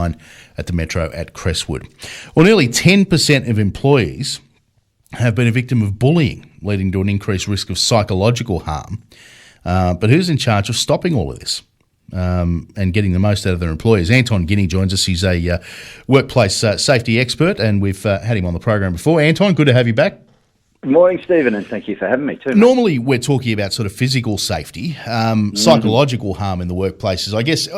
at the Metro at Crestwood. Well, nearly 10% of employees have been a victim of bullying, leading to an increased risk of psychological harm. But who's in charge of stopping all of this and getting the most out of their employees? Anton Guinea joins us. He's a workplace safety expert, and we've had him on the program before. Anton, good to have you back. Good morning, Stephen, and thank you for having me too. Normally, we're talking about sort of physical safety, psychological harm in the workplaces. I guess,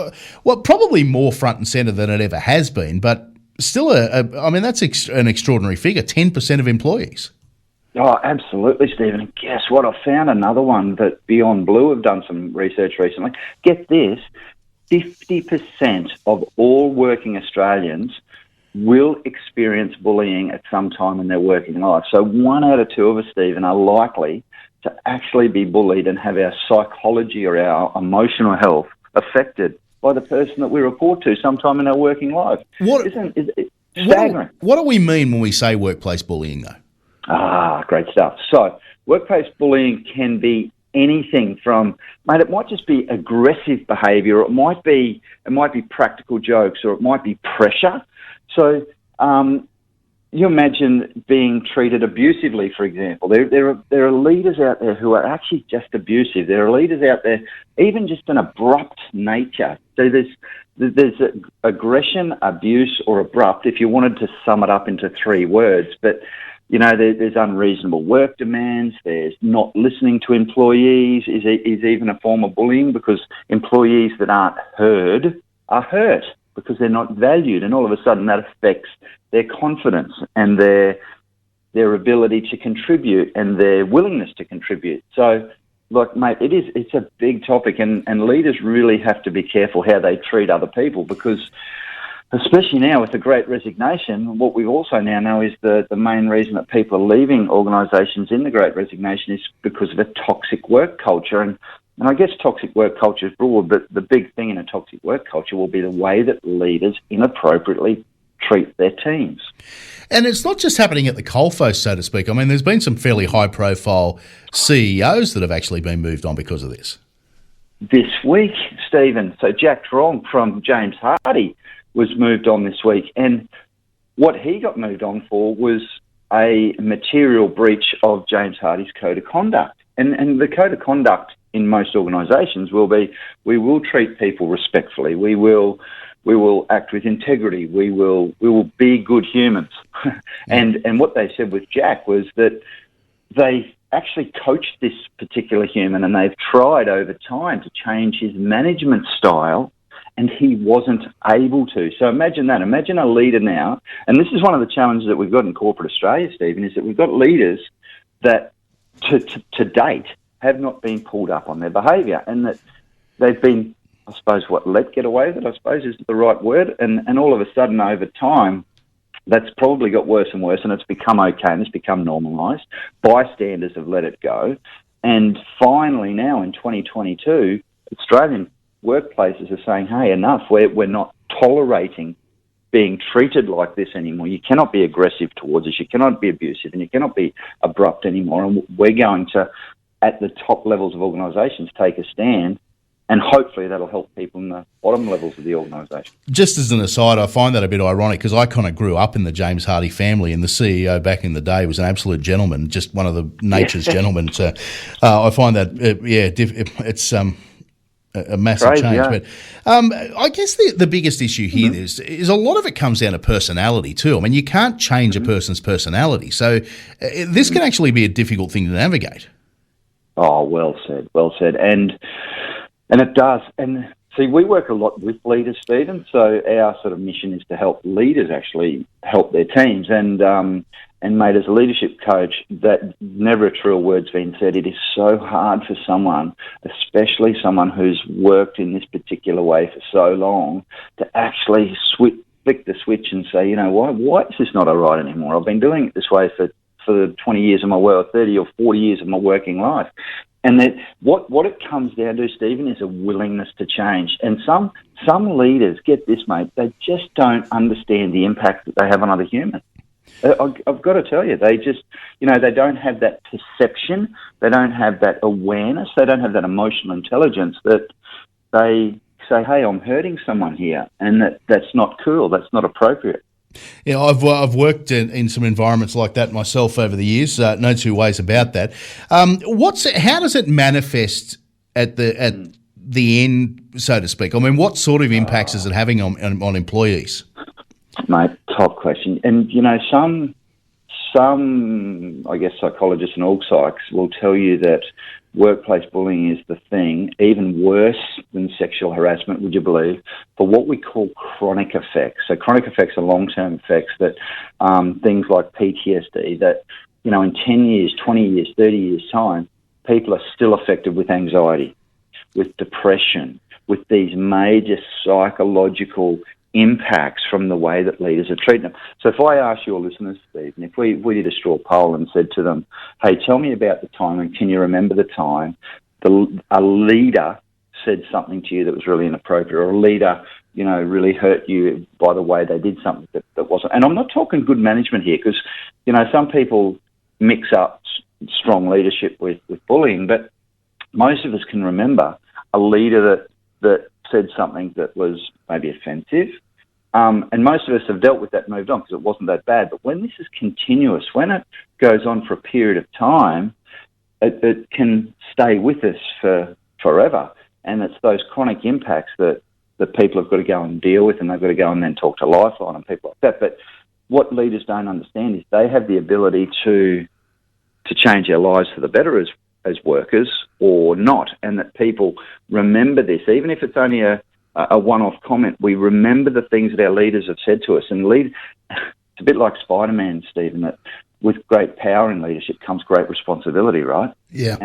probably more front and centre than it ever has been, but still, that's an extraordinary figure, 10% of employees. Oh, absolutely, Stephen. And guess what? I found another one that Beyond Blue have done some research recently. Get this, 50% of all working Australians will experience bullying at some time in their working life. So 1 out of 2 of us, Stephen, are likely to actually be bullied and have our psychology or our emotional health affected by the person that we report to sometime in our working life. It's staggering. What do we mean when we say workplace bullying, though? Great stuff. So workplace bullying can be anything from, mate, it might just be aggressive behaviour, or it might be practical jokes, or it might be pressure. So you imagine being treated abusively, for example. There are leaders out there who are actually just abusive. There are leaders out there, even just an abrupt nature. So there's aggression, abuse, or abrupt, if you wanted to sum it up into 3 words. But, you know, there's unreasonable work demands, there's not listening to employees is even a form of bullying, because employees that aren't heard are hurt because they're not valued, and all of a sudden that affects their confidence and their ability to contribute and their willingness to contribute. So, look, mate, it's a big topic, and leaders really have to be careful how they treat other people, because especially now with the Great Resignation, what we also now know is the main reason that people are leaving organisations in the Great Resignation is because of a toxic work culture. And I guess toxic work culture is broad, but the big thing in a toxic work culture will be the way that leaders inappropriately treat their teams. And it's not just happening at the coalface, so to speak. I mean, there's been some fairly high-profile CEOs that have actually been moved on because of this. This week, Stephen, so Jack Trong from James Hardie was moved on this week, and what he got moved on for was a material breach of James Hardie's code of conduct. And the code of conduct in most organisations will be, we will treat people respectfully, we will act with integrity, we will be good humans. And what they said with Jack was that they actually coached this particular human, and they've tried over time to change his management style, and he wasn't able to. So imagine that. Imagine a leader now, and this is one of the challenges that we've got in corporate Australia, Stephen, is that we've got leaders that to date have not been pulled up on their behaviour, and that they've been, I suppose, let get away with it, I suppose is the right word, and all of a sudden over time that's probably got worse and worse, and it's become okay and it's become normalised. Bystanders have let it go, and finally now in 2022, Australian workplaces are saying, hey, enough, we're not tolerating being treated like this anymore. You cannot be aggressive towards us, you cannot be abusive, and you cannot be abrupt anymore, and we're going to, at the top levels of organisations, take a stand, and hopefully that'll help people in the bottom levels of the organisation. Just as an aside, I find that a bit ironic, because I kind of grew up in the James Hardie family, and the CEO back in the day was an absolute gentleman, just one of the nature's gentlemen. So I find that, it's a massive crazy, change. yeah. But I guess the biggest issue here is a lot of it comes down to personality too. I mean, you can't change a person's personality. So this can actually be a difficult thing to navigate. Oh, well said. And it does. And see, we work a lot with leaders, Stephen, so our sort of mission is to help leaders actually help their teams. And mate, as a leadership coach, that never a truer word's been said. It is so hard for someone, especially someone who's worked in this particular way for so long, to actually flick the switch and say, you know, why is this not all right anymore? I've been doing it this way for 20 years of my work, 30 or 40 years of my working life. And that what it comes down to, Stephen, is a willingness to change. And some leaders, get this, mate, they just don't understand the impact that they have on other humans. I've got to tell you, they just, they don't have that perception, they don't have that awareness, they don't have that emotional intelligence that they say, hey, I'm hurting someone here, and that's not cool, that's not appropriate. Yeah, I've worked in some environments like that myself over the years. No two ways about that. How does it manifest at the end, so to speak? I mean, what sort of impacts is it having on employees? Mate, top question. And some I guess psychologists and org psychs will tell you that workplace bullying is the thing, even worse than sexual harassment, would you believe, for what we call chronic effects. So chronic effects are long-term effects that things like PTSD that, in 10 years, 20 years, 30 years' time, people are still affected with anxiety, with depression, with these major psychological impacts from the way that leaders are treating them. So if I ask your listeners, Stephen, if we did a straw poll and said to them, hey, tell me about the time, and can you remember the time a leader said something to you that was really inappropriate, or a leader, really hurt you by the way they did something that wasn't. And I'm not talking good management here, because, some people mix up strong leadership with bullying, but most of us can remember a leader that said something that was maybe offensive. And most of us have dealt with that and moved on because it wasn't that bad. But when this is continuous, when it goes on for a period of time, it can stay with us for forever. And it's those chronic impacts that people have got to go and deal with, and they've got to go and then talk to Lifeline and people like that. But what leaders don't understand is they have the ability to change our lives for the better as workers or not, and that people remember this, even if it's only a one-off comment. We remember the things that our leaders have said to us, and it's a bit like Spider-Man, Stephen, that with great power in leadership comes great responsibility, right? Yeah.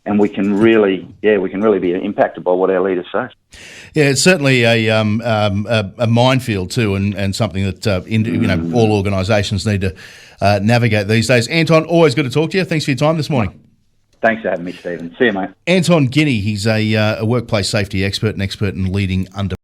And we can really be impacted by what our leaders say. Yeah, it's certainly a minefield too, and something that all organisations need to navigate these days. Anton, always good to talk to you. Thanks for your time this morning. Thanks for having me, Stephen. See you, mate. Anton Guinea, he's a workplace safety expert and expert in leading under